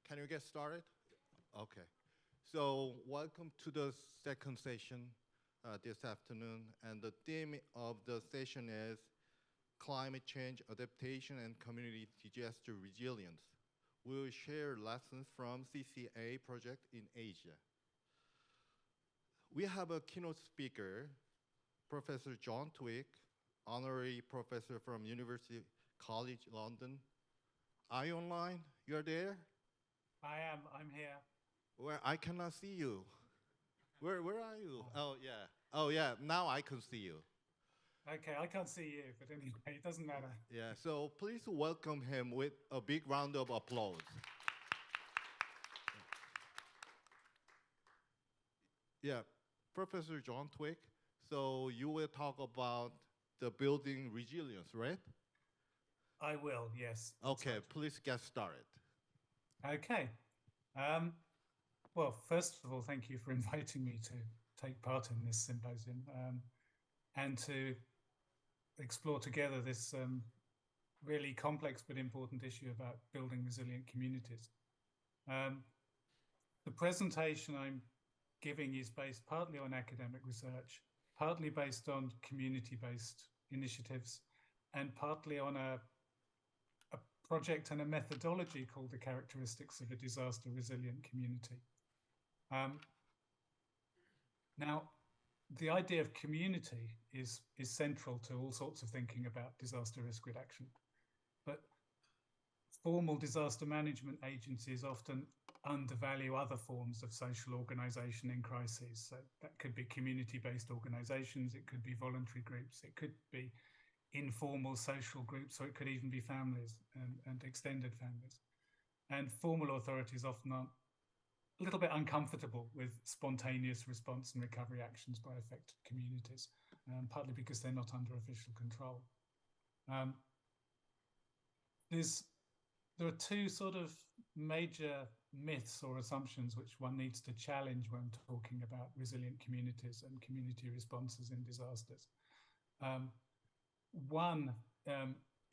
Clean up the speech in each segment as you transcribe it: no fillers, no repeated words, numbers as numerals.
Can you get started? Okay. So welcome to the second session this afternoon. And the theme of the session is climate change, adaptation, and community disaster resilience. We will share lessons from CCA project in Asia. We have a keynote speaker, Professor John Twick, honorary professor from University College London. Are you online? You're there? I am. I'm here. Where I cannot see you. Where are you? Oh yeah. Oh yeah. Now I can see you. Okay, I can't see you, but anyway, it doesn't matter. Yeah. So please welcome him with a big round of applause. Yeah, Professor John Twick. So you will talk about the building resilience, right? I will. Yes. Okay. Right. Please get started. Okay. Well, first of all, thank you for inviting me to take part in this symposium and to explore together this really complex but important issue about building resilient communities. The presentation I'm giving is based partly on academic research, partly based on community-based initiatives, and partly on a project and a methodology called the Characteristics of a Disaster Resilient Community. Now, the idea of community is central to all sorts of thinking about disaster risk reduction. But formal disaster management agencies often undervalue other forms of social organization in crises. So that could be community-based organizations, it could be voluntary groups, it could be informal social groups, or it could even be families and extended families. And formal authorities often are a little bit uncomfortable with spontaneous response and recovery actions by affected communities, partly because they're not under official control. There are two sort of major myths or assumptions which one needs to challenge when talking about resilient communities and community responses in disasters. One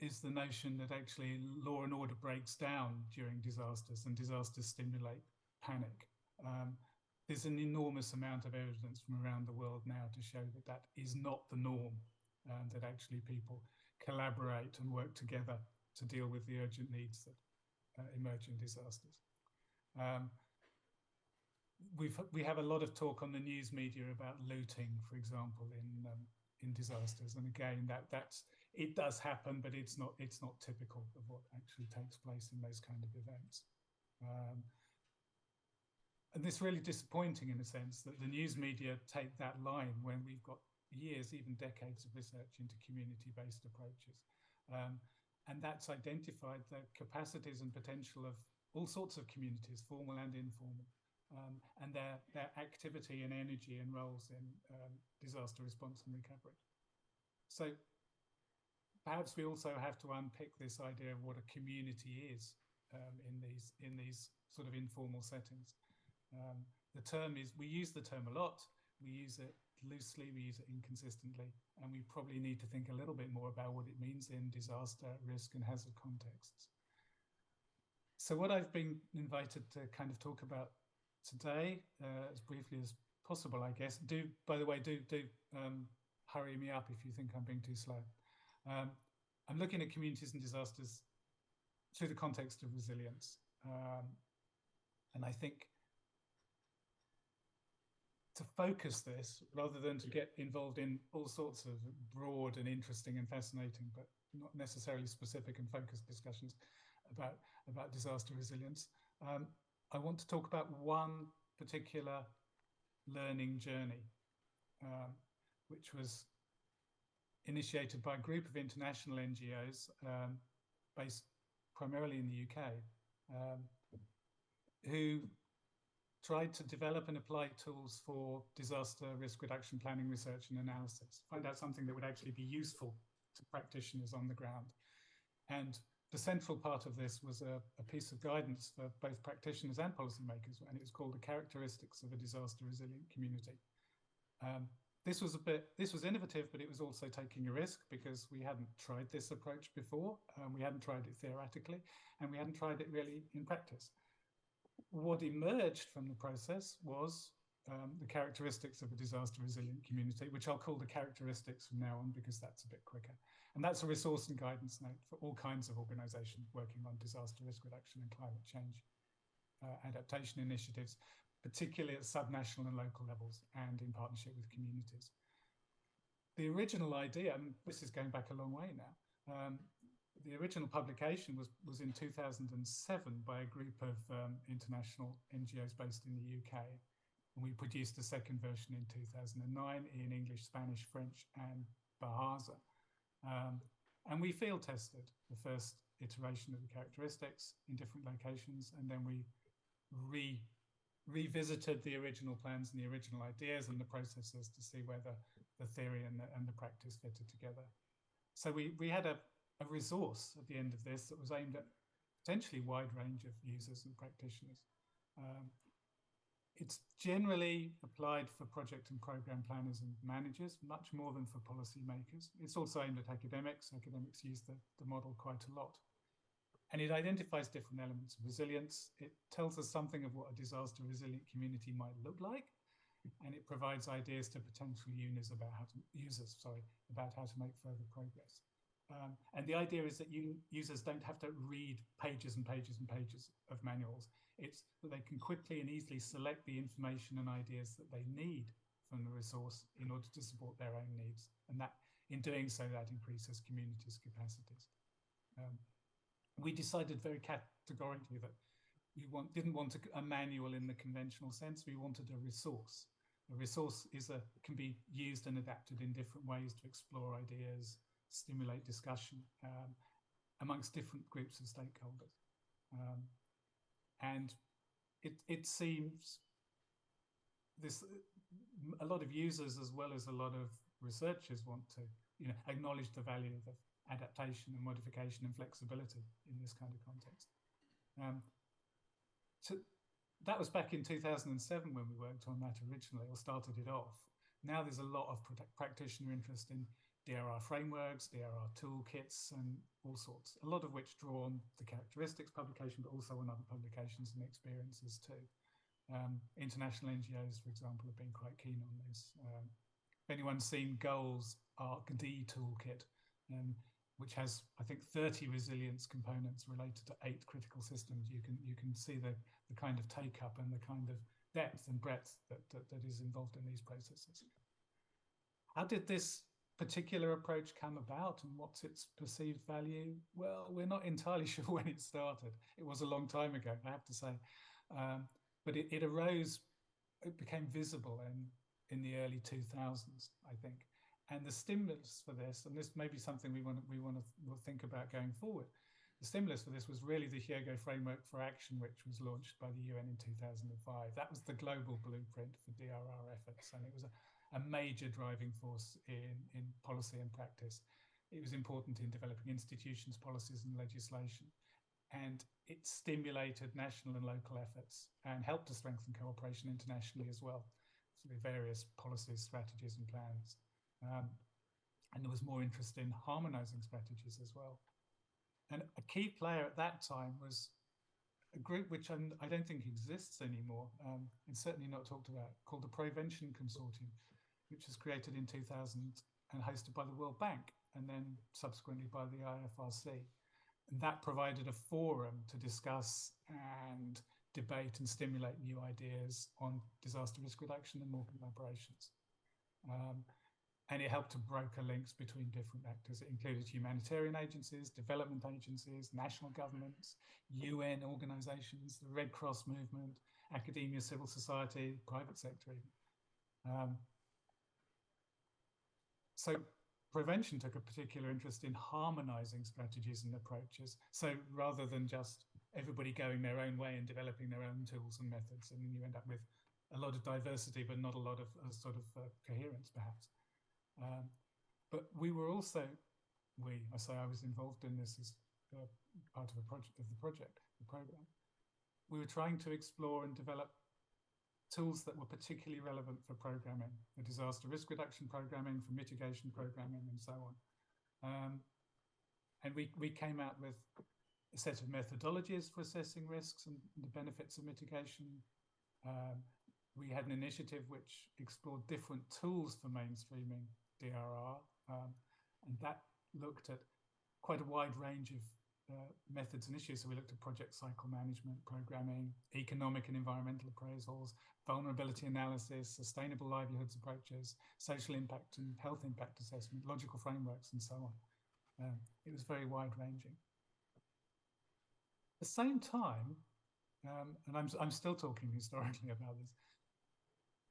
is the notion that actually law and order breaks down during disasters and disasters stimulate panic. There's an enormous amount of evidence from around the world now to show that that is not the norm, that actually people collaborate and work together to deal with the urgent needs that emerge in disasters. We have a lot of talk on the news media about looting, for example, in disasters, and again it does happen, but it's not typical of what actually takes place in those kind of events. And this is really disappointing in a sense that the news media take that line when we've got years, even decades of research into community-based approaches. And that's identified the capacities and potential of all sorts of communities, formal and informal, and their activity and energy and roles in disaster response and recovery. So perhaps we also have to unpick this idea of what a community is in these sort of informal settings. The term is, we use the term a lot, we use it loosely, we use it inconsistently, and we probably need to think a little bit more about what it means in disaster, risk, and hazard contexts. So what I've been invited to kind of talk about today, as briefly as possible, I guess. By the way, do hurry me up if you think I'm being too slow. I'm looking at communities and disasters through the context of resilience. And I think to focus this, rather than to get involved in all sorts of broad and interesting and fascinating, but not necessarily specific and focused discussions about disaster resilience, I want to talk about one particular learning journey, which was initiated by a group of international NGOs based primarily in the UK, who tried to develop and apply tools for disaster risk reduction planning, research and analysis, find out something that would actually be useful to practitioners on the ground. And the central part of this was a piece of guidance for both practitioners and policymakers, and it was called the Characteristics of a Disaster Resilient Community. This was innovative, but it was also taking a risk because we hadn't tried this approach before. We hadn't tried it theoretically, and we hadn't tried it really in practice. what emerged from the process was the characteristics of a disaster resilient community, which I'll call the characteristics from now on because that's a bit quicker. And that's a resource and guidance note for all kinds of organizations working on disaster risk reduction and climate change adaptation initiatives, particularly at subnational and local levels and in partnership with communities. The original idea, and this is going back a long way now, the original publication was in 2007 by a group of international NGOs based in the UK. And we produced a second version in 2009 in English, Spanish, French, and Bahasa. And we field tested the first iteration of the characteristics in different locations, and then we revisited the original plans and the original ideas and the processes to see whether the theory and the practice fitted together. So we had a resource at the end of this that was aimed at potentially a wide range of users and practitioners. It's generally applied for project and program planners and managers, much more than for policymakers. It's also aimed at academics. Academics use the model quite a lot. And it identifies different elements of resilience. It tells us something of what a disaster resilient community might look like. And it provides ideas to potential users about how to make further progress. And the idea is that users don't have to read pages and pages and pages of manuals. It's that they can quickly and easily select the information and ideas that they need from the resource in order to support their own needs. And that, in doing so, that increases communities' capacities. We decided very categorically that we didn't want a manual in the conventional sense. We wanted a resource. A resource can be used and adapted in different ways to explore ideas, stimulate discussion amongst different groups of stakeholders. And it seems a lot of users as well as a lot of researchers want to acknowledge the value of adaptation and modification and flexibility in this kind of context. So that was back in 2007 when we worked on that originally, or started it off. Now there's a lot of practitioner interest in DRR frameworks, DRR toolkits, and all sorts, a lot of which draw on the characteristics publication, but also on other publications and experiences too. International NGOs, for example, have been quite keen on this. If anyone's seen Goals ARC-D toolkit, which has, I think, 30 resilience components related to 8 critical systems, you can see the kind of take-up and the kind of depth and breadth that is involved in these processes. How did this particular approach come about and what's its perceived value? Well, we're not entirely sure when it started. It was a long time ago, I have to say. But it arose, it became visible in the early 2000s, I think. And the stimulus for this, and this may be something we'll think about going forward, the stimulus for this was really the Hyogo Framework for Action, which was launched by the UN in 2005. That was the global blueprint for DRR efforts, and it was a major driving force in policy and practice. It was important in developing institutions, policies, and legislation. And it stimulated national and local efforts and helped to strengthen cooperation internationally as well, so the various policies, strategies, and plans. And there was more interest in harmonizing strategies as well. And a key player at that time was a group which I don't think exists anymore, and certainly not talked about, called the Prevention Consortium, which was created in 2000 and hosted by the World Bank and then subsequently by the IFRC. And that provided a forum to discuss and debate and stimulate new ideas on disaster risk reduction and more collaborations. And it helped to broker links between different actors. It included humanitarian agencies, development agencies, national governments, UN organizations, the Red Cross movement, academia, civil society, private sector even. So Prevention took a particular interest in harmonizing strategies and approaches. So rather than just everybody going their own way and developing their own tools and methods, and then you end up with a lot of diversity, but not a lot of coherence, perhaps. But we were also, I was involved in this as part of the program. We were trying to explore and develop tools that were particularly relevant for programming, for disaster risk reduction programming, for mitigation programming, and so on. And we came out with a set of methodologies for assessing risks and the benefits of mitigation. We had an initiative which explored different tools for mainstreaming DRR, and that looked at quite a wide range of methods and issues. So we looked at project cycle management, programming, economic and environmental appraisals, vulnerability analysis, sustainable livelihoods approaches, social impact and health impact assessment, logical frameworks, and so on. It was very wide-ranging. At the same time, and I'm still talking historically about this,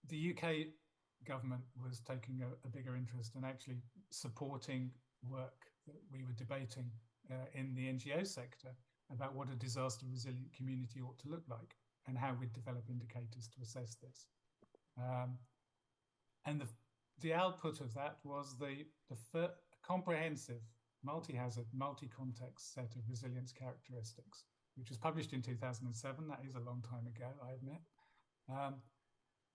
the UK government was taking a bigger interest in actually supporting work that we were debating in the NGO sector about what a disaster resilient community ought to look like and how we'd develop indicators to assess this. And the output of that was the comprehensive, multi-hazard, multi-context set of resilience characteristics, which was published in 2007. That is a long time ago, I admit.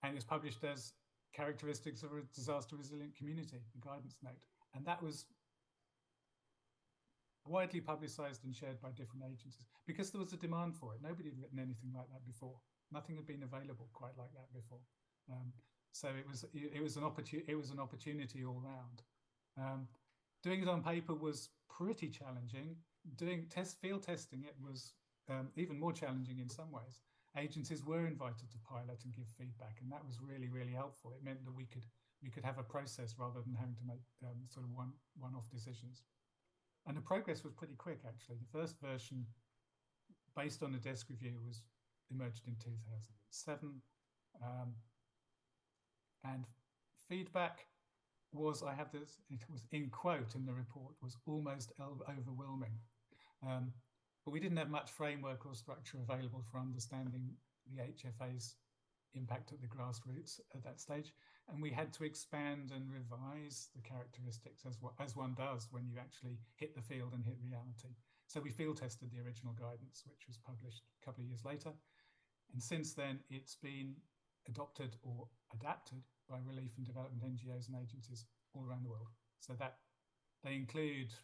And it's published as Characteristics of a Disaster Resilient Community, the guidance note. And that was widely publicized and shared by different agencies because there was a demand for it. Nobody had written anything like that before. Nothing had been available quite like that before. So it was an opportunity all round. Doing it on paper was pretty challenging. Doing field testing it was even more challenging in some ways. Agencies were invited to pilot and give feedback, and that was really, really helpful. It meant that we could have a process rather than having to make sort of one-off decisions. And the progress was pretty quick, actually. The first version, based on a desk review, emerged in 2007. And feedback was, I have this, it was in quote in the report, was almost overwhelming. But we didn't have much framework or structure available for understanding the HFA's impact at the grassroots at that stage. And we had to expand and revise the characteristics as one does when you actually hit the field and hit reality. So we field tested the original guidance, which was published a couple of years later. And since then, it's been adopted or adapted by relief and development NGOs and agencies all around the world. So that they include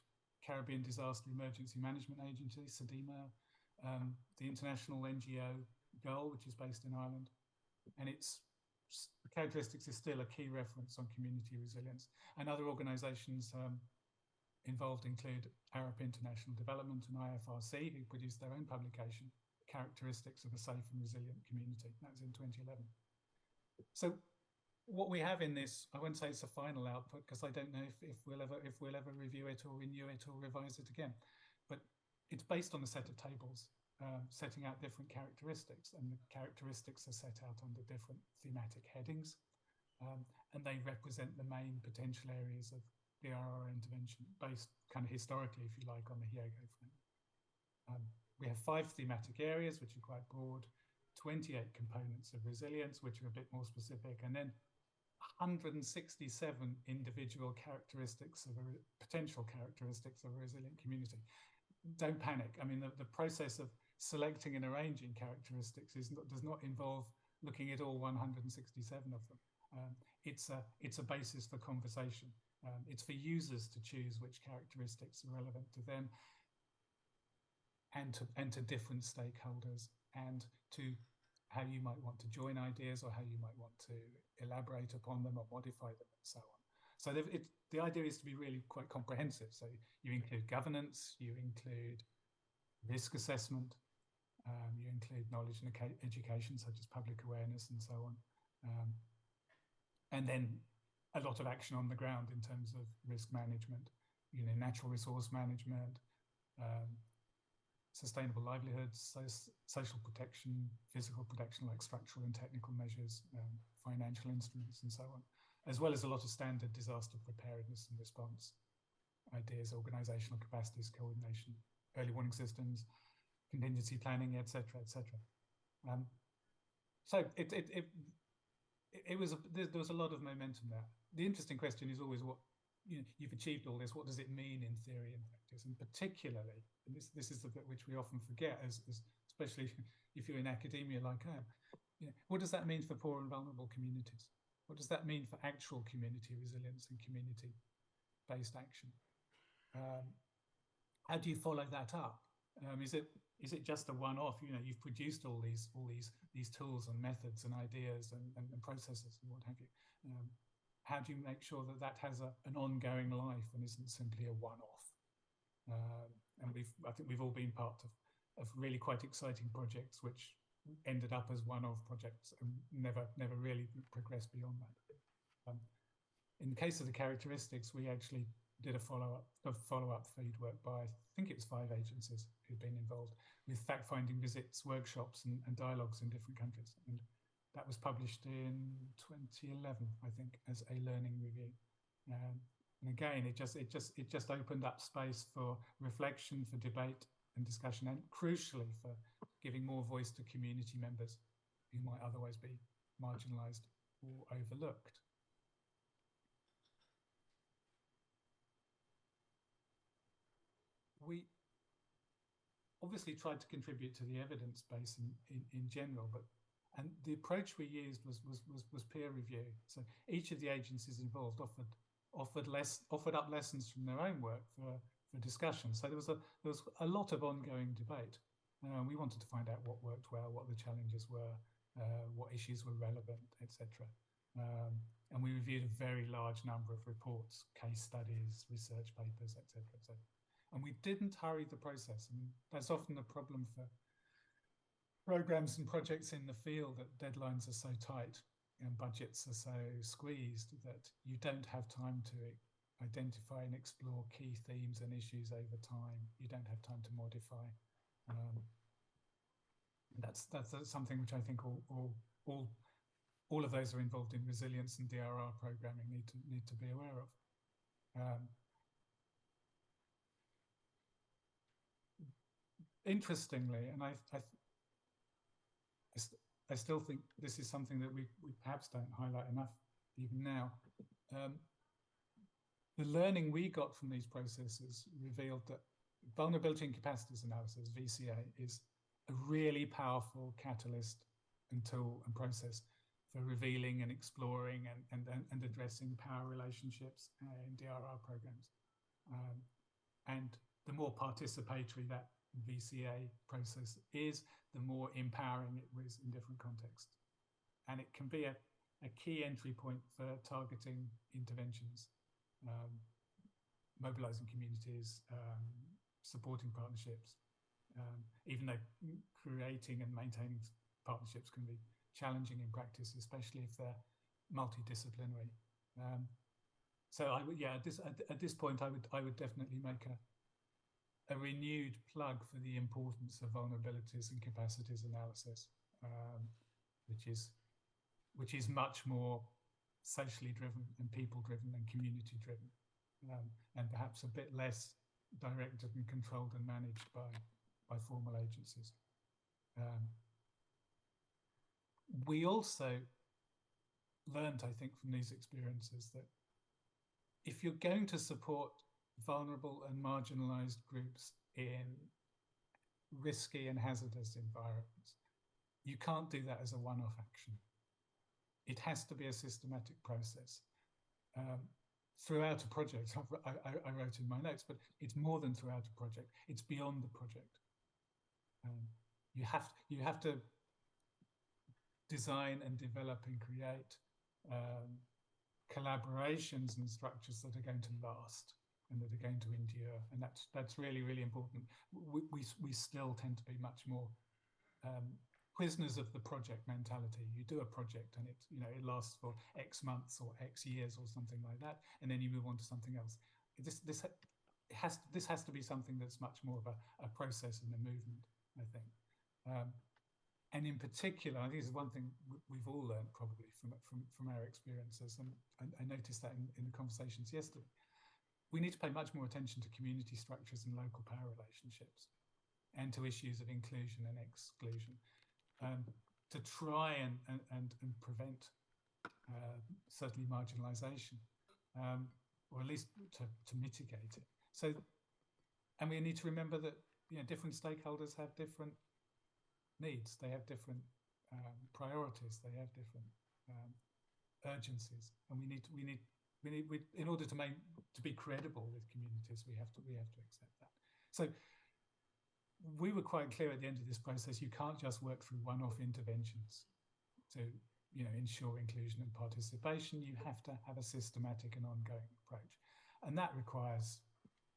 Caribbean Disaster Emergency Management Agency, SEDEMA, the international NGO GOAL, which is based in Ireland. And its characteristics is still a key reference on community resilience. And other organizations involved include Arab International Development and IFRC, who produced their own publication, Characteristics of a Safe and Resilient Community. That was in 2011. So what we have in this, I won't say it's a final output because I don't know if we'll ever review it or renew it or revise it again, but it's based on a set of tables setting out different characteristics, and the characteristics are set out under different thematic headings, and they represent the main potential areas of DRR intervention based kind of historically, if you like, on the Hyogo framework. We have 5 thematic areas, which are quite broad, 28 components of resilience, which are a bit more specific, and then 167 individual characteristics of potential characteristics of a resilient community. Don't panic. I mean, the process of selecting and arranging characteristics does not involve looking at all 167 of them. It's a basis for conversation. It's for users to choose which characteristics are relevant to them and to different stakeholders, and to how you might want to join ideas or how you might want to elaborate upon them or modify them and so on. So the idea is to be really quite comprehensive. So you include governance, you include risk assessment, you include knowledge and education, such as public awareness and so on. And then a lot of action on the ground in terms of risk management, natural resource management, sustainable livelihoods, social protection, physical protection like structural and technical measures, financial instruments and so on, as well as a lot of standard disaster preparedness and response ideas, organizational capacities, coordination, early warning systems, contingency planning, etc., etc. So there was a lot of momentum there. The interesting question is always what, you've achieved all this, what does it mean in theory and practice? And particularly, and this is the bit which we often forget, especially if you're in academia like I am, what does that mean for poor and vulnerable communities? What does that mean for actual community resilience and community-based action? How do you follow that up? Is it just a one-off? You know, you've produced all these tools and methods and ideas and processes and what have you. How do you make sure that that has an ongoing life and isn't simply a one-off? And I think we've all been part of really quite exciting projects which ended up as one-off projects and never really progressed beyond that. In the case of the characteristics, we actually did a follow-up fieldwork by, I think it was 5 agencies who'd been involved with fact-finding visits, workshops, and dialogues in different countries. And that was published in 2011, I think, as a learning review. And again, it just opened up space for reflection, for debate and discussion, and crucially for giving more voice to community members who might otherwise be marginalized or overlooked. We obviously tried to contribute to the evidence base in general, and the approach we used was peer review. So each of the agencies involved offered up lessons from their own work for discussion. So there was a lot of ongoing debate. We wanted to find out what worked well, what the challenges were, what issues were relevant, etc. And we reviewed a very large number of reports, case studies, research papers, etc. And we didn't hurry the process. I mean, that's often a problem for programs and projects in the field, that deadlines are so tight and budgets are so squeezed that you don't have time to identify and explore key themes and issues over time. You don't have time to modify. That's something which I think all of those who are involved in resilience and DRR programming need to be aware of. Interestingly, and I still think this is something that we perhaps don't highlight enough even now. The learning we got from these processes revealed that vulnerability and capacities analysis, VCA, is a really powerful catalyst and tool and process for revealing and exploring and addressing power relationships in DRR programs. And the more participatory that VCA process is, the more empowering it is in different contexts. And it can be a key entry point for targeting interventions, mobilizing communities, supporting partnerships, even though creating and maintaining partnerships can be challenging in practice, especially if they're multidisciplinary. So at this point, I would definitely make a renewed plug for the importance of vulnerabilities and capacities analysis, which is much more socially driven and people driven and community driven, and perhaps a bit less directed and controlled and managed by formal agencies. We also learned, I think, from these experiences that if you're going to support vulnerable and marginalized groups in risky and hazardous environments, you can't do that as a one-off action. It has to be a systematic process. Throughout a project, I wrote in my notes, but it's more than throughout a project. It's beyond the project. You have to design and develop and create collaborations and structures that are going to last and that are going to endure, and that's really, really important. We still tend to be much more prisoners of the project mentality. You do a project and it lasts for X months or X years or something like that, and then you move on to something else. This has to be something that's much more of a process and a movement, I think. And in particular, I think this is one thing we've all learned probably from our experiences, and I noticed that in the conversations yesterday. We need to pay much more attention to community structures and local power relationships, and to issues of inclusion and exclusion, to try and prevent certainly marginalization, or at least to mitigate it. So, and we need to remember that different stakeholders have different needs. They have different priorities. They have different urgencies, and we need in order to be credible with communities, we have to accept that. So we were quite clear at the end of this process, you can't just work through one-off interventions to ensure inclusion and participation. You have to have a systematic and ongoing approach. And that requires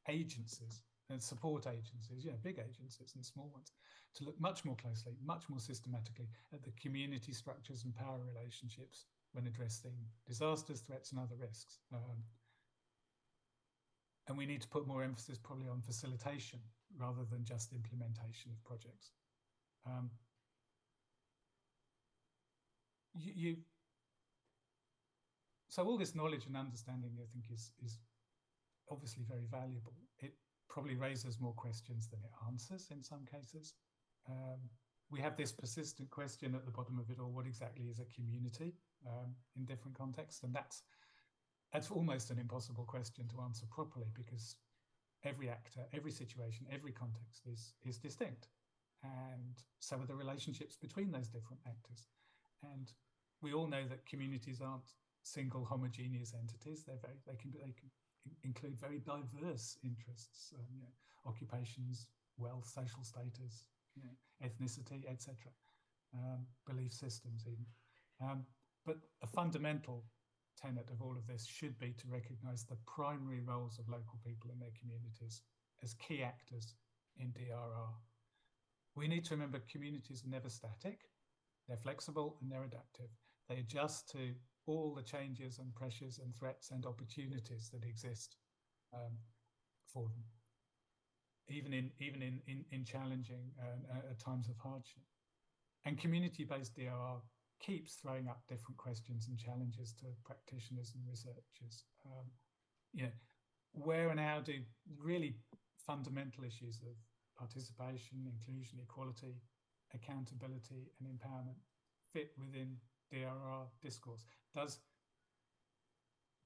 agencies and support agencies, big agencies and small ones, to look much more closely, much more systematically at the community structures and power relationships when addressing disasters, threats, and other risks. And we need to put more emphasis probably on facilitation rather than just implementation of projects. So all this knowledge and understanding, I think, is obviously very valuable. It probably raises more questions than it answers in some cases. We have this persistent question at the bottom of it all: what exactly is a community in different contexts? And that's almost an impossible question to answer properly, because every actor, every situation, every context is distinct, and so are the relationships between those different actors. And we all know that communities aren't single homogeneous entities. They can include very diverse interests, occupations, wealth, social status, ethnicity, etc., belief systems even. But a fundamental tenet of all of this should be to recognise the primary roles of local people in their communities as key actors in DRR. We need to remember communities are never static. They're flexible and they're adaptive. They adjust to all the changes and pressures and threats and opportunities that exist for them, even in challenging times of hardship. And community-based DRR keeps throwing up different questions and challenges to practitioners and researchers. Where and how do really fundamental issues of participation, inclusion, equality, accountability, and empowerment fit within DRR discourse? Does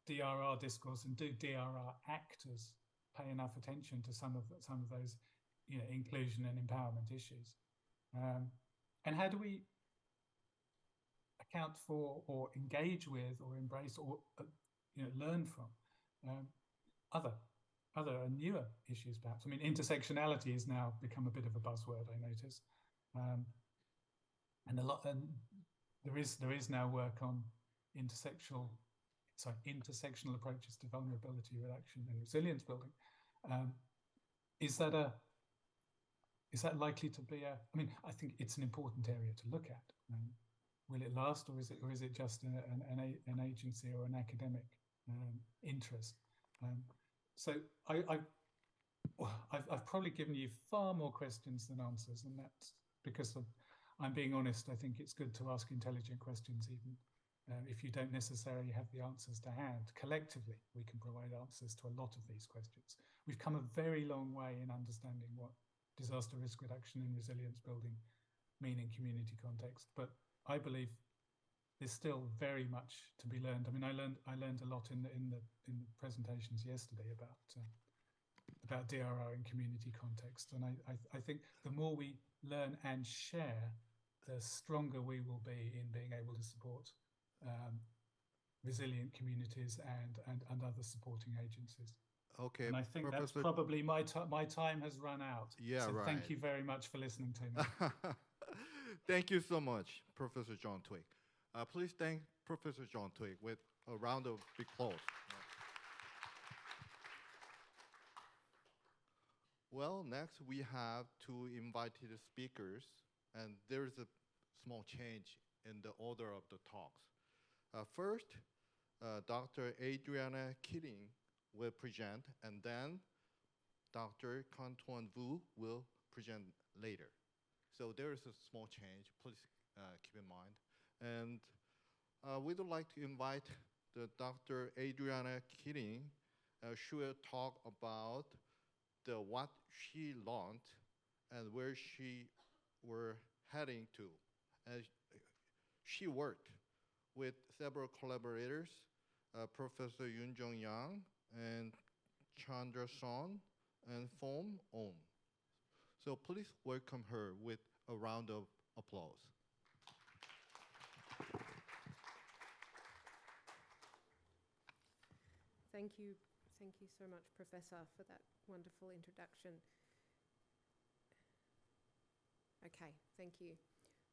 DRR discourse and do DRR actors pay enough attention to some of those, inclusion and empowerment issues? And how do we account for, or engage with, or embrace, or learn from other and newer issues, perhaps? I mean, intersectionality has now become a bit of a buzzword, I notice, and there is now work on intersectional approaches to vulnerability reduction and resilience building. Is that likely to be I think it's an important area to look at. Will it last, or is it just an agency or an academic interest? So I've probably given you far more questions than answers, and that's because I'm being honest. I think it's good to ask intelligent questions, even if you don't necessarily have the answers to hand. Collectively, we can provide answers to a lot of these questions. We've come a very long way in understanding what disaster risk reduction and resilience building mean in community context, but I believe there's still very much to be learned. I mean, I learned a lot in the presentations yesterday about DRR in community context, and I think the more we learn and share, the stronger we will be in being able to support resilient communities and other supporting agencies. Okay, and I think that's probably my time has run out. Yeah, so right. Thank you very much for listening to me. Thank you so much, Professor John Twigg. Please thank Professor John Twigg with a round of applause. Well, next we have two invited speakers, and there's a small change in the order of the talks. First, Dr. Adriana Keating will present, and then Dr. Kantuan Vu will present later. So there is a small change, please keep in mind. And we would like to invite the Dr. Adriana Keating. She will talk about what she learned and where she were heading to. And she worked with several collaborators, Professor Yun Jung Yang and Chandra Son and Fom On. So please welcome her with a round of applause. Thank you so much, Professor, for that wonderful introduction. Okay, thank you.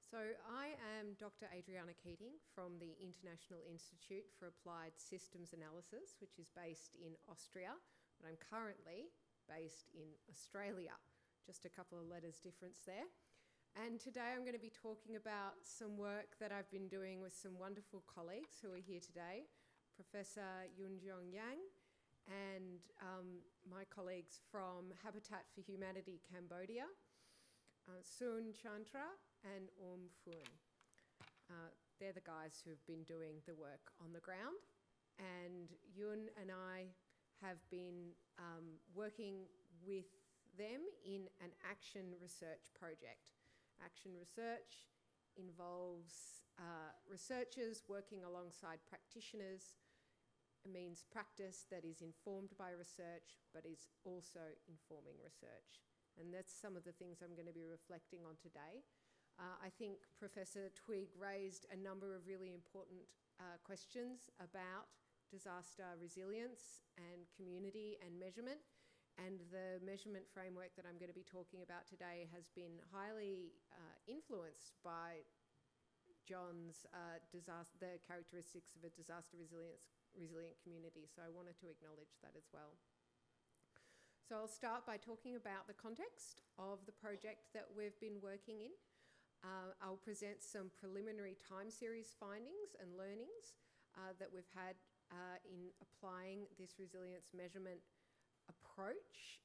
So I am Dr. Adriana Keating from the International Institute for Applied Systems Analysis, which is based in Austria, but I'm currently based in Australia. Just a couple of letters difference there. And today I'm going to be talking about some work that I've been doing with some wonderful colleagues who are here today, Professor Yunjong Yang and my colleagues from Habitat for Humanity Cambodia, Sun Chantra and Phun. They're the guys who've been doing the work on the ground. And Yun and I have been working with them in an action research project. Action research involves researchers working alongside practitioners. It means practice that is informed by research, but is also informing research. And that's some of the things I'm going to be reflecting on today. I think Professor Twigg raised a number of really important questions about disaster resilience and community and measurement. And the measurement framework that I'm going to be talking about today has been highly influenced by John's the characteristics of a disaster resilient community. So I wanted to acknowledge that as well. So I'll start by talking about the context of the project that we've been working in. I'll present some preliminary time series findings and learnings that we've had in applying this resilience measurement approach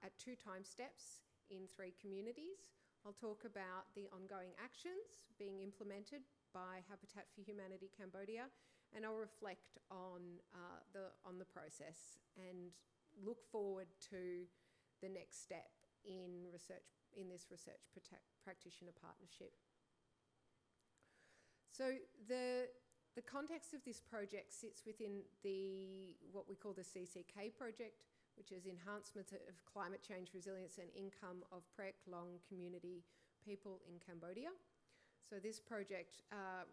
at 2 time steps in 3 communities. I'll talk about the ongoing actions being implemented by Habitat for Humanity Cambodia, and I'll reflect on the process and look forward to the next step in this research practitioner partnership. So the context of this project sits within what we call the CCK project, which is Enhancement of Climate Change Resilience and Income of Prek Long Community People in Cambodia. So this project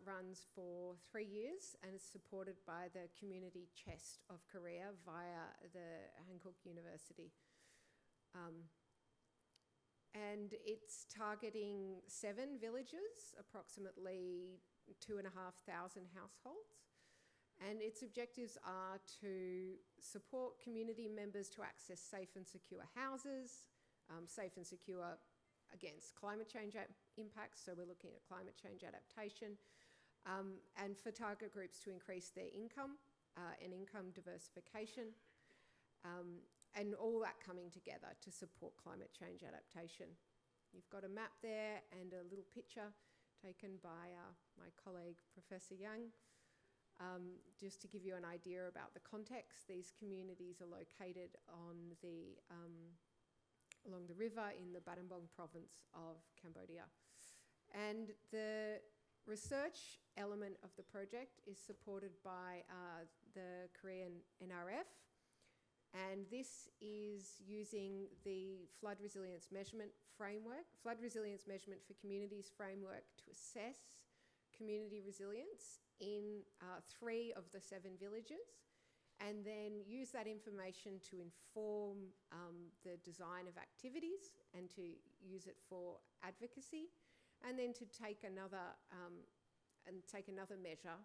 runs for 3 years and is supported by the Community Chest of Korea via the Hankook University. And it's targeting 7 villages, approximately 2,500 households. And its objectives are to support community members to access safe and secure houses, safe and secure against climate change impacts, so we're looking at climate change adaptation, and for target groups to increase their income and income diversification, and all that coming together to support climate change adaptation. You've got a map there and a little picture taken by my colleague, Professor Yang. Just to give you an idea about the context, these communities are located on along the river in the Battambang province of Cambodia. And the research element of the project is supported by the Korean NRF, and this is using the Flood Resilience Measurement Framework, Flood Resilience Measurement for Communities framework to assess community resilience in 3 of the 7 villages, and then use that information to inform the design of activities and to use it for advocacy, and then to take another measure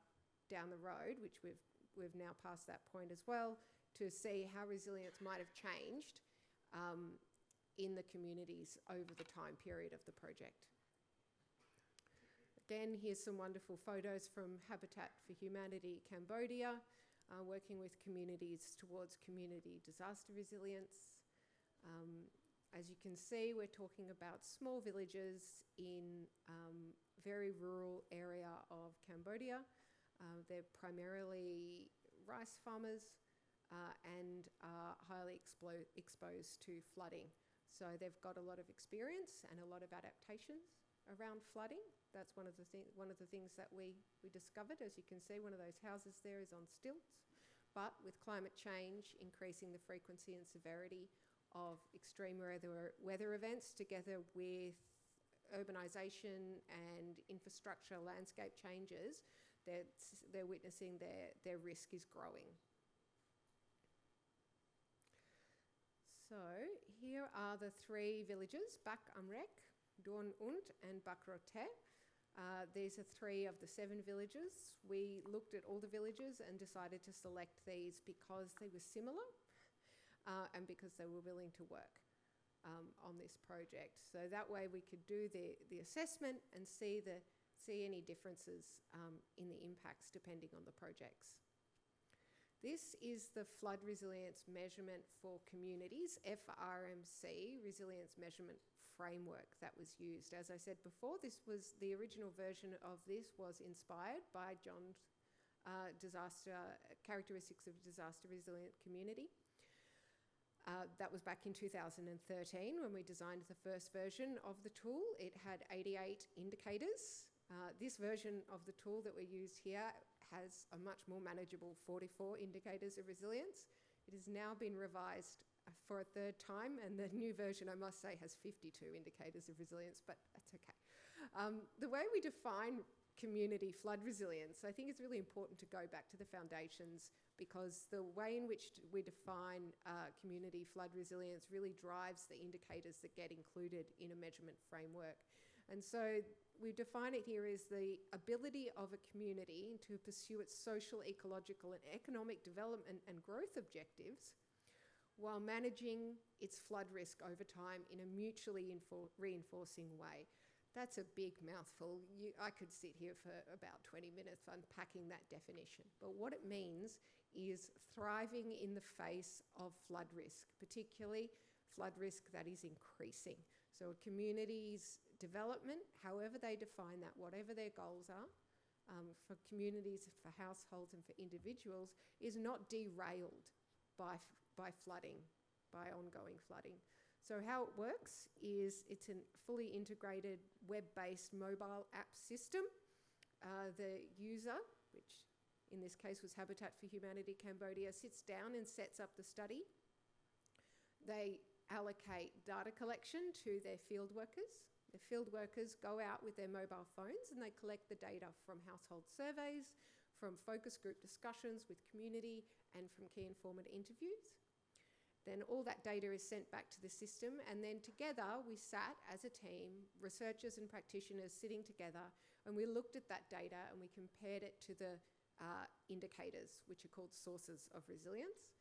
down the road, which we've now passed that point as well, to see how resilience might have changed in the communities over the time period of the project. Again, here's some wonderful photos from Habitat for Humanity Cambodia, working with communities towards community disaster resilience. As you can see, we're talking about small villages in very rural area of Cambodia. They're primarily rice farmers and are highly exposed to flooding. So they've got a lot of experience and a lot of adaptations around flooding. That's one of the things that we discovered. As you can see, one of those houses there is on stilts. But with climate change increasing the frequency and severity of extreme weather events, together with urbanisation and infrastructure landscape changes, they're witnessing their risk is growing. So here are the 3 villages, Bak Amrek, Dorn und and Bakrote. These are 3 of the 7 villages. We looked at all the villages and decided to select these because they were similar and because they were willing to work on this project. So that way we could do the assessment and see any differences in the impacts depending on the projects. This is the flood resilience measurement for communities, FRMC, resilience measurement framework that was used. As I said before, this was the original version of this was inspired by John's characteristics of disaster resilient community. That was back in 2013 when we designed the first version of the tool. It had 88 indicators. This version of the tool that we use here has a much more manageable 44 indicators of resilience. It has now been revised for a 3rd time, and the new version, I must say, has 52 indicators of resilience, but that's okay. The way we define community flood resilience, I think it's really important to go back to the foundations, because the way in which we define community flood resilience really drives the indicators that get included in a measurement framework. And so we define it here as the ability of a community to pursue its social, ecological, and economic development and growth objectives while managing its flood risk over time in a mutually reinforcing way. That's a big mouthful. I could sit here for about 20 minutes unpacking that definition. But what it means is thriving in the face of flood risk, particularly flood risk that is increasing. So a community's development, however they define that, whatever their goals are, for communities, for households and for individuals, is not derailed by flooding, by ongoing flooding. So how it works is it's a fully integrated web-based mobile app system. The user, which in this case was Habitat for Humanity Cambodia, sits down and sets up the study. They allocate data collection to their field workers. The field workers go out with their mobile phones and they collect the data from household surveys, from focus group discussions with community, and from key informant interviews. Then all that data is sent back to the system, and then together we sat as a team, researchers and practitioners sitting together, and we looked at that data and we compared it to the indicators, which are called sources of resilience.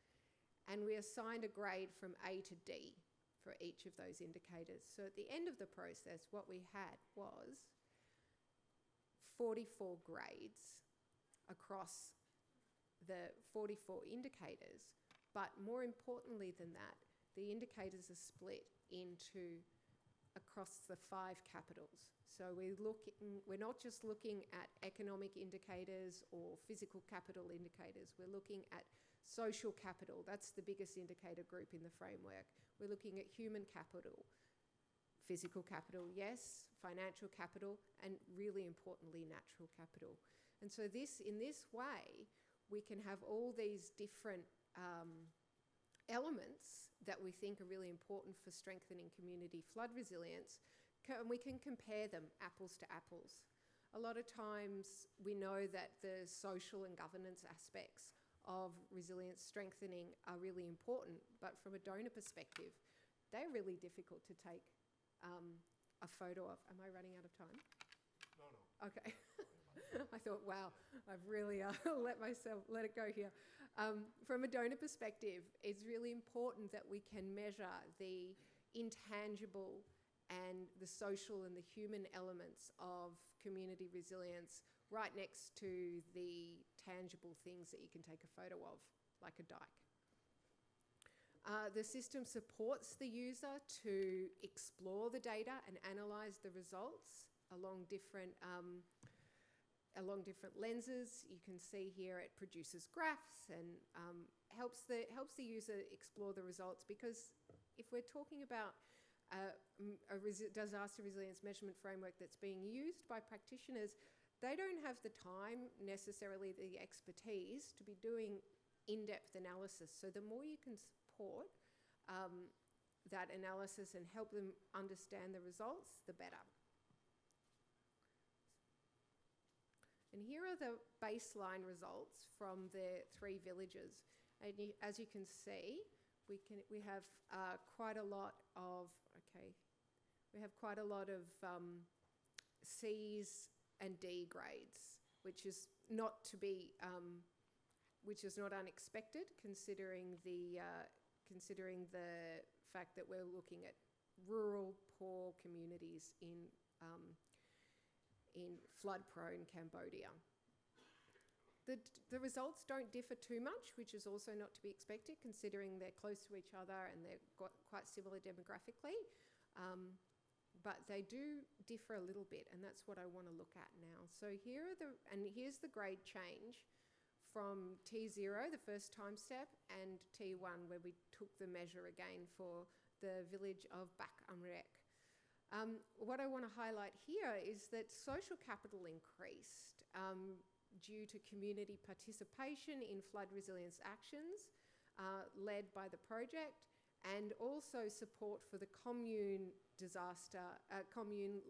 And we assigned a grade from A to D for each of those indicators. So at the end of the process, what we had was 44 grades across the 44 indicators. But more importantly than that, the indicators are split into across the 5 capitals. So we're not just looking at economic indicators or physical capital indicators. We're looking at social capital. That's the biggest indicator group in the framework. We're looking at human capital, physical capital, yes, financial capital, and really importantly, natural capital. And so in this way, we can have all these different elements that we think are really important for strengthening community flood resilience, and we can compare them apples to apples. A lot of times we know that the social and governance aspects of resilience strengthening are really important, but from a donor perspective, they're really difficult to take a photo of. Am I running out of time? No. Okay. I thought, wow, I've really let it go here. From a donor perspective, it's really important that we can measure the intangible and the social and the human elements of community resilience right next to the tangible things that you can take a photo of, like a dike. The system supports the user to explore the data and analyse the results along different lenses. You can see here it produces graphs and helps the user explore the results, because if we're talking about a disaster resilience measurement framework that's being used by practitioners, they don't have the time, necessarily the expertise, to be doing in-depth analysis. So the more you can support that analysis and help them understand the results, the better. And here are the baseline results from the 3 villages. And as you can see, we have quite a lot of, we have quite a lot of C's and D grades, which is not to be, which is not unexpected, considering the fact that we're looking at rural, poor communities in flood-prone Cambodia. The results don't differ too much, which is also not to be expected, considering they're close to each other and they're quite similar demographically. But they do differ a little bit, and that's what I want to look at now. So here's the grade change from T0, the first time step, and T1, where we took the measure again for the village of Bak Amrek. What I want to highlight here is that social capital increased due to community participation in flood resilience actions led by the project, and also support for the commune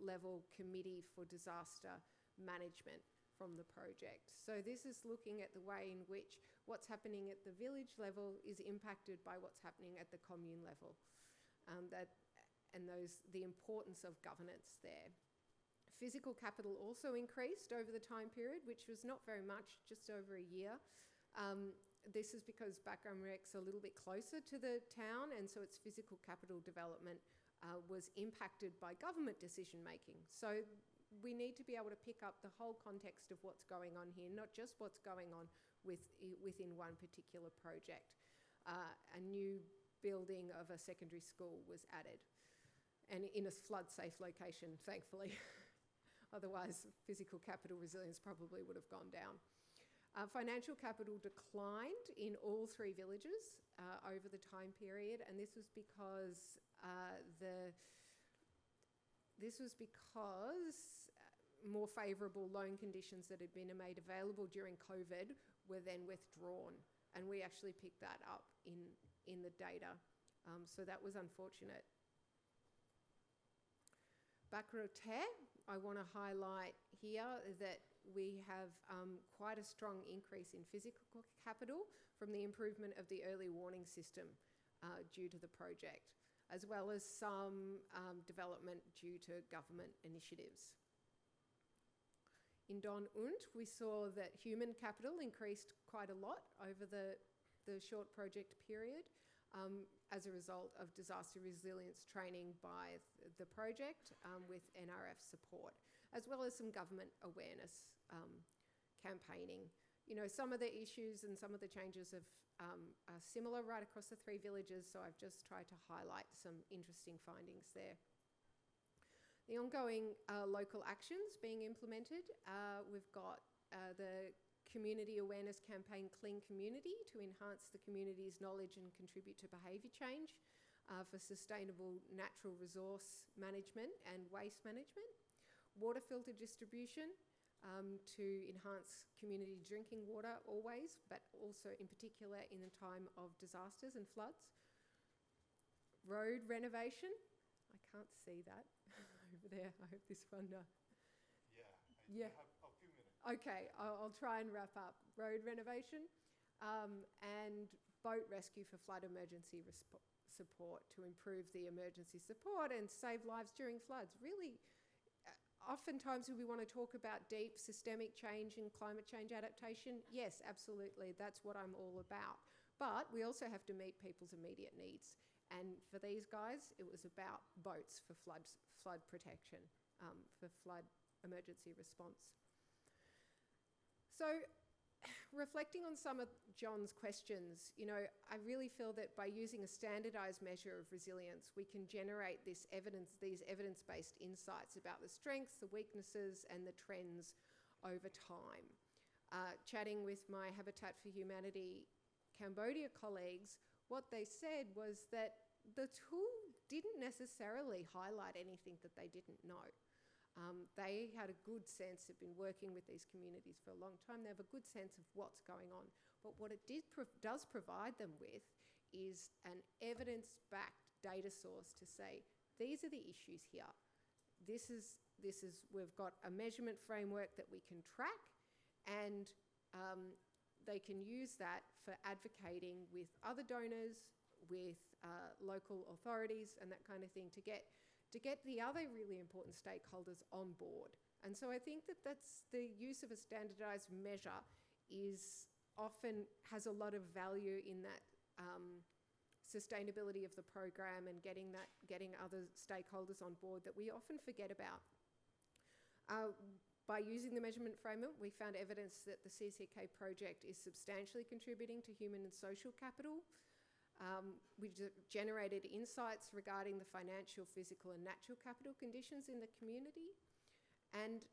level committee for disaster management from the project. So this is looking at the way in which what's happening at the village level is impacted by what's happening at the commune level, the importance of governance there. Physical capital also increased over the time period, which was not very much, just over a year. This is because Bak Amrek's a little bit closer to the town, and so its physical capital development was impacted by government decision making. So we need to be able to pick up the whole context of what's going on here, not just what's going on within one particular project. A new building of a secondary school was added, and in a flood-safe location, thankfully. Otherwise, physical capital resilience probably would have gone down. Financial capital declined in all three villages over the time period, and this was because more favourable loan conditions that had been made available during COVID were then withdrawn, and we actually picked that up in the data. So that was unfortunate. Bakrote, I want to highlight here that we have quite a strong increase in physical capital from the improvement of the early warning system due to the project, as well as some development due to government initiatives. In Don Und, we saw that human capital increased quite a lot over the short project period as a result of disaster resilience training by the project with NRF support, as well as some government awareness campaigning. You know, some of the issues and some of the changes are similar right across the three villages, so I've just tried to highlight some interesting findings there. The ongoing local actions being implemented, we've got the community awareness campaign Clean Community to enhance the community's knowledge and contribute to behaviour change for sustainable natural resource management and waste management. Water filter distribution to enhance community drinking water always, but also in particular in the time of disasters and floods. Road renovation, I can't see that over there. I hope this one... Yeah. Have a few minutes. Okay, I'll try and wrap up. Road renovation and boat rescue for flood emergency support to improve the emergency support and save lives during floods. Really, oftentimes we want to talk about deep systemic change and climate change adaptation. Yes, absolutely, that's what I'm all about. But we also have to meet people's immediate needs. And for these guys, it was about boats for flood protection, for flood emergency response. So reflecting on some of John's questions, you know, I really feel that by using a standardized measure of resilience, we can generate these evidence-based insights about the strengths, the weaknesses, and the trends over time. Chatting with my Habitat for Humanity Cambodia colleagues, what they said was that the tool didn't necessarily highlight anything that they didn't know. They had a good sense, they've been working with these communities for a long time, they have a good sense of what's going on. But what it does provide them with is an evidence-backed data source to say, these are the issues here. We've got a measurement framework that we can track, and they can use that for advocating with other donors, with local authorities and that kind of thing, to get to get the other really important stakeholders on board. And so I think that that's the use of a standardized measure is often has a lot of value in that sustainability of the program and getting other stakeholders on board that we often forget about. By using the measurement framework, we found evidence that the CCK project is substantially contributing to human and social capital. We generated insights regarding the financial, physical and natural capital conditions in the community. And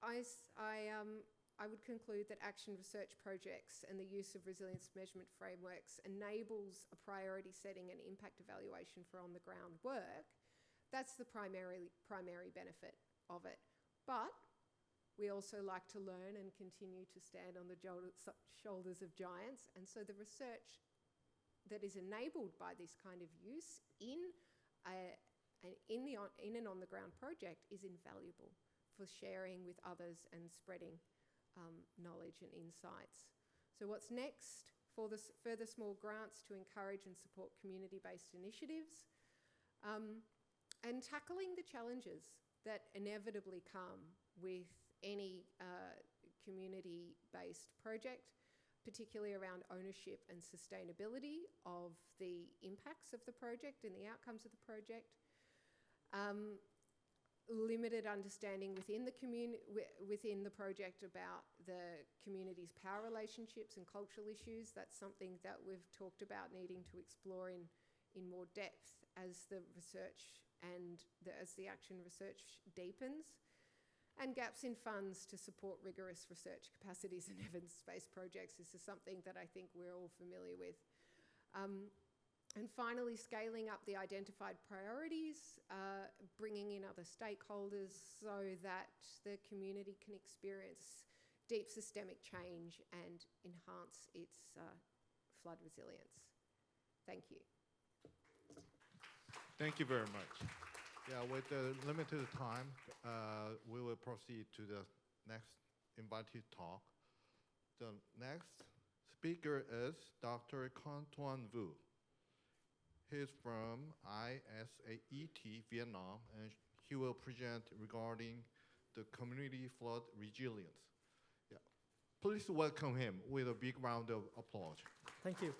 I would conclude that action research projects and the use of resilience measurement frameworks enables a priority setting and impact evaluation for on-the-ground work. That's the primary benefit of it. But we also like to learn and continue to stand on the shoulders of giants. And so the research that is enabled by this kind of use in an on-the-ground project is invaluable for sharing with others and spreading knowledge and insights. So what's next? For the further small grants to encourage and support community-based initiatives, and tackling the challenges that inevitably come with any community-based project, particularly around ownership and sustainability of the impacts of the project and the outcomes of the project. Limited understanding within the project about the community's power relationships and cultural issues. That's something that we've talked about needing to explore in more depth as the research and as the action research deepens. And gaps in funds to support rigorous research capacities and evidence-based projects. This is something that I think we're all familiar with. And finally, scaling up the identified priorities, bringing in other stakeholders so that the community can experience deep systemic change and enhance its flood resilience. Thank you. Thank you very much. Yeah, with the limited time, we will proceed to the next invited talk. The next speaker is Dr. Quantuan Vu. He's from ISAET Vietnam, and he will present regarding the community flood resilience. Yeah. Please welcome him with a big round of applause. Thank you.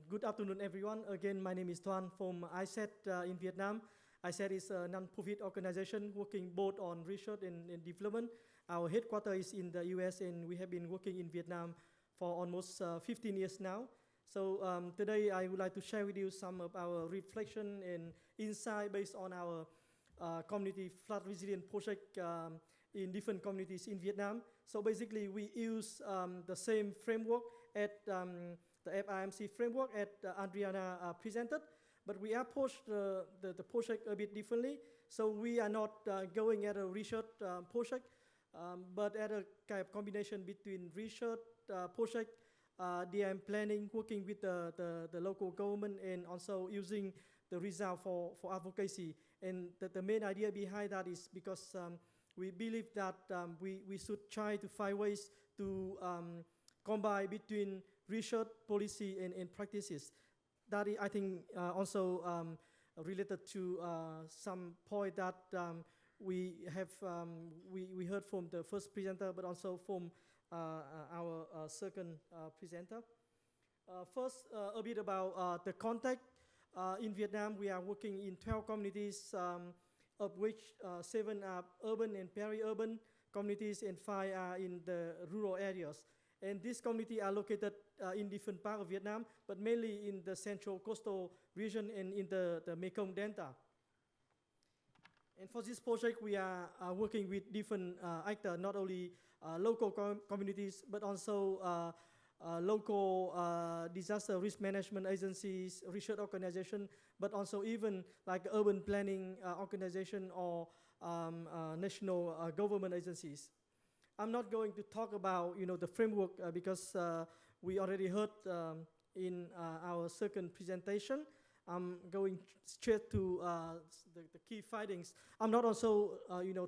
Good afternoon, everyone. Again, my name is Tuan from ISAET in Vietnam. ISAET is a non-profit organization working both on research and development. Our headquarters is in the US, and we have been working in Vietnam for almost 15 years now. So today I would like to share with you some of our reflection and insight based on our community flood resilient project in different communities in Vietnam. So basically we use the same framework at the FRMC framework that Adriana presented, but we approach the project a bit differently. So we are not going at a research project, but at a kind of combination between research project, DM planning, working with the local government, and also using the result for advocacy. And the main idea behind that is because we believe that we should try to find ways to combine between research, policy, and practices. That is, I think, also related to some point that we have we heard from the first presenter, but also from our second presenter. First, a bit about the context. In Vietnam, we are working in 12 communities, of which 7 are urban and peri-urban communities, and 5 are in the rural areas. And these communities are located in different parts of Vietnam, but mainly in the central coastal region and in the Mekong Delta. And for this project, we are working with different actors, not only local communities, but also local disaster risk management agencies, research organizations, but also even like urban planning organization or national government agencies. I'm not going to talk about the framework because we already heard in our second presentation. I'm going straight to the key findings. I'm not also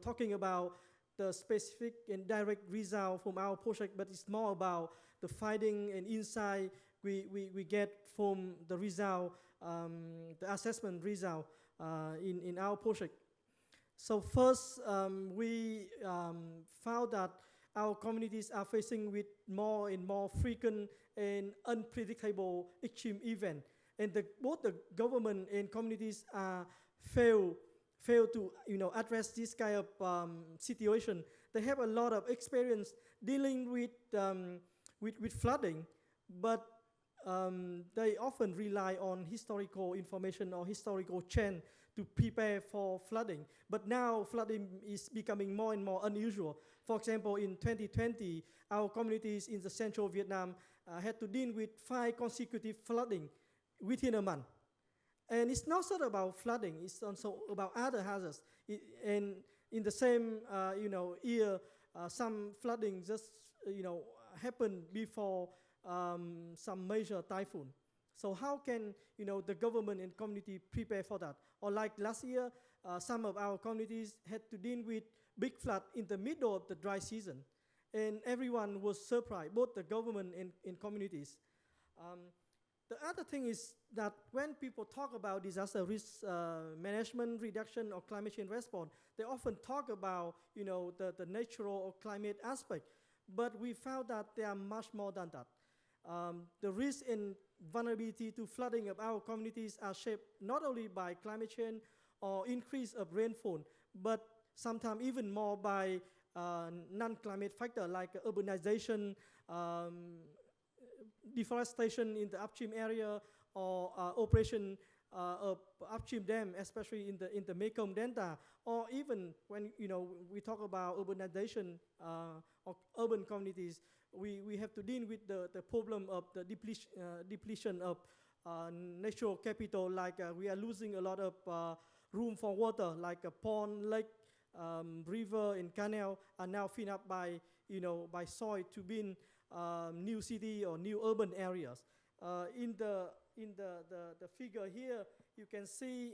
talking about the specific and direct result from our project, but it's more about the finding and insight we get from the result, the assessment result in our project. So first, we found that our communities are facing with more and more frequent and unpredictable extreme events, and both the government and communities fail to address this kind of situation. They have a lot of experience dealing with flooding, but they often rely on historical information or historical trend to prepare for flooding. But now flooding is becoming more and more unusual. For example, in 2020, our communities in the central Vietnam had to deal with 5 consecutive flooding within a month. And it's not just about flooding, it's also about other hazards. And in the same year, some flooding just happened before some major typhoon. So how can the government and community prepare for that? Or like last year, some of our communities had to deal with big flood in the middle of the dry season. And everyone was surprised, both the government and communities. The other thing is that when people talk about disaster risk management, reduction, or climate change response, they often talk about the natural or climate aspect. But we found that they are much more than that. The risk and vulnerability to flooding of our communities are shaped not only by climate change or increase of rainfall, but sometimes even more by non-climate factors like urbanization, deforestation in the upstream area, or operation of upstream dam, especially in the Mekong Delta, or even when we talk about urbanization of urban communities, we have to deal with the problem of the depletion of natural capital, like we are losing a lot of room for water, like a pond, lake, river, and canal are now filled up by soil to build new city or new urban areas. In the figure here, you can see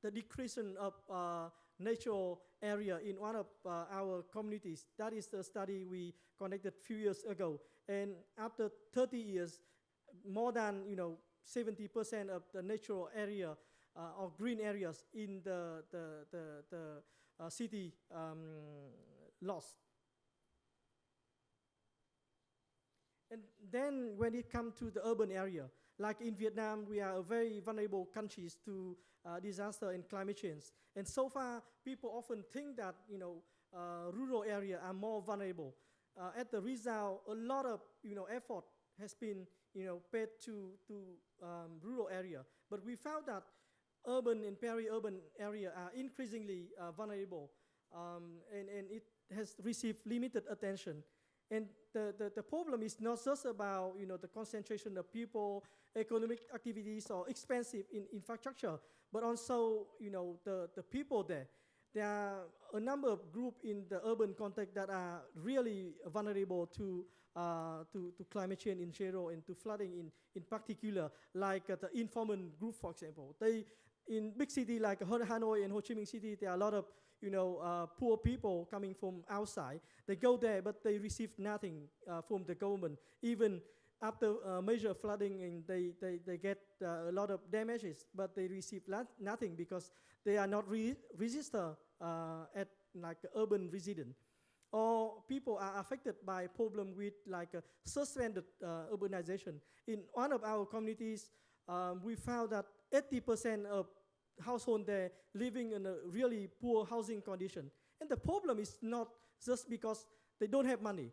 the decrease of natural area in one of our communities. That is the study we conducted a few years ago. And after 30 years, more than 70% of the natural area or green areas in the city lost. And then when it comes to the urban area, like in Vietnam, we are a very vulnerable countries to disaster and climate change. And so far, people often think that rural areas are more vulnerable. At the result, a lot of effort has been paid to rural area. But we found that urban and peri-urban area are increasingly vulnerable, and it has received limited attention. And the problem is not just about the concentration of people, economic activities, or expensive infrastructure, but also the people there. There are a number of groups in the urban context that are really vulnerable to climate change in general and to flooding in particular, like the informal group, for example. In big cities like Hanoi and Ho Chi Minh City, there are a lot of poor people coming from outside. They go there, but they receive nothing from the government. Even after major flooding, and they get a lot of damages, but they receive nothing because they are not registered at like urban resident. Or people are affected by problem with like suspended urbanization. In one of our communities, we found that 80% of households there living in a really poor housing condition. And the problem is not just because they don't have money.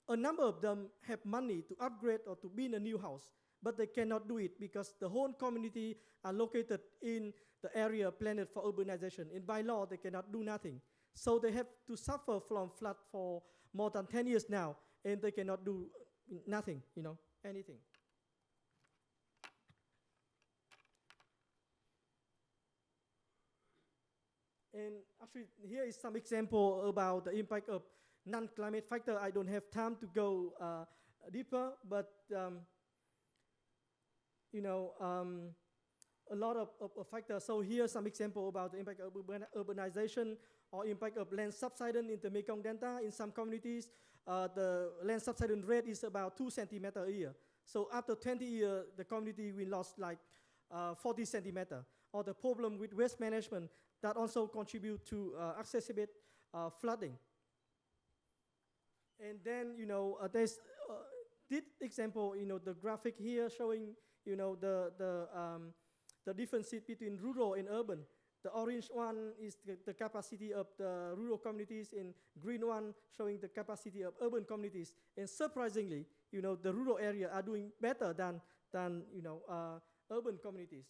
A number of them have money to upgrade or to build a new house, but they cannot do it because the whole community are located in the area planned for urbanization. And by law, they cannot do nothing. So they have to suffer from flood for more than 10 years now, and they cannot do nothing, anything. And actually, here is some example about the impact of non-climate factor. I don't have time to go deeper, but a lot of factors. So here's some example about the impact of urbanization or impact of land subsidence in the Mekong Delta. In some communities, the land subsidence rate is about 2 centimeters a year. So after 20 years, the community will lost like 40 centimeters. Or the problem with waste management that also contribute to exacerbate flooding. And then, there's this example, the graphic here showing, the differences between rural and urban. The orange one is the capacity of the rural communities, and green one showing the capacity of urban communities. And surprisingly, the rural area are doing better than urban communities.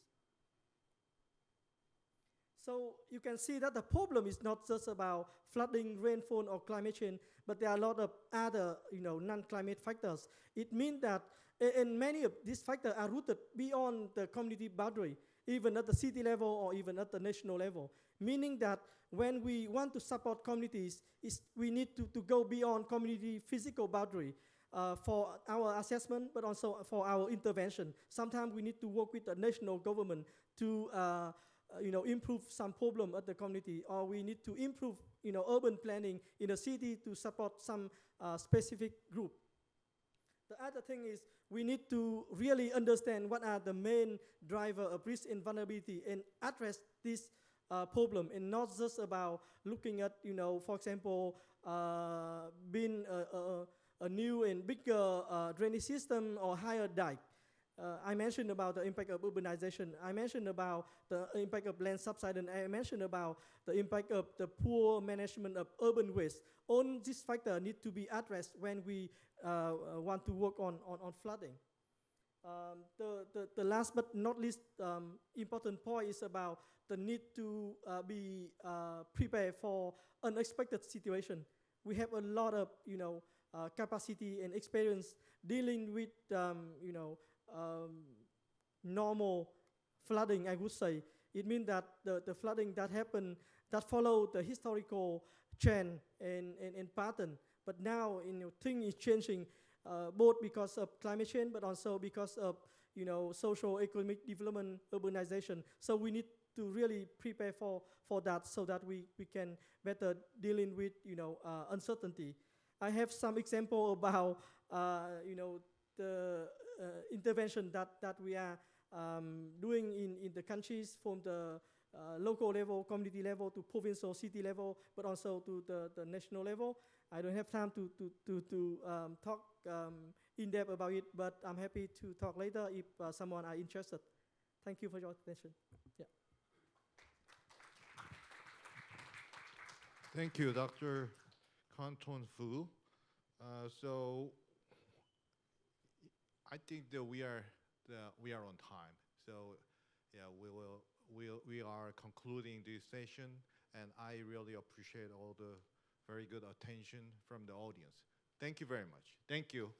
So you can see that the problem is not just about flooding, rainfall, or climate change, but there are a lot of other, non-climate factors. It means that, and many of these factors are rooted beyond the community boundary, even at the city level or even at the national level. Meaning that when we want to support communities, we need to go beyond community physical boundary for our assessment, but also for our intervention. Sometimes we need to work with the national government to improve some problem at the community, or we need to improve, urban planning in the city to support some specific group. The other thing is we need to really understand what are the main driver of risk and vulnerability and address this problem, and not just about looking at, for example, being a new and bigger drainage system or higher dike. I mentioned about the impact of urbanization. I mentioned about the impact of land subsidence. I mentioned about the impact of the poor management of urban waste. All these factors need to be addressed when we want to work on flooding. The last but not least important point is about the need to be prepared for unexpected situation. We have a lot of capacity and experience dealing with normal flooding, I would say. It means that the flooding that happened, that follow the historical trend and pattern. But now, things is changing, both because of climate change, but also because of, social economic development, urbanization. So we need to really prepare for that, so that we can better dealing with, uncertainty. I have some example about, the intervention that we are doing in the countries, from the local level, community level, to provincial, city level, but also to the national level. I don't have time to talk in depth about it, but I'm happy to talk later if someone are interested. Thank you for your attention. Yeah. Thank you, Dr. Kanton Fu. So I think that we are on time. So yeah, we are concluding this session, and I really appreciate all the very good attention from the audience. Thank you very much. Thank you.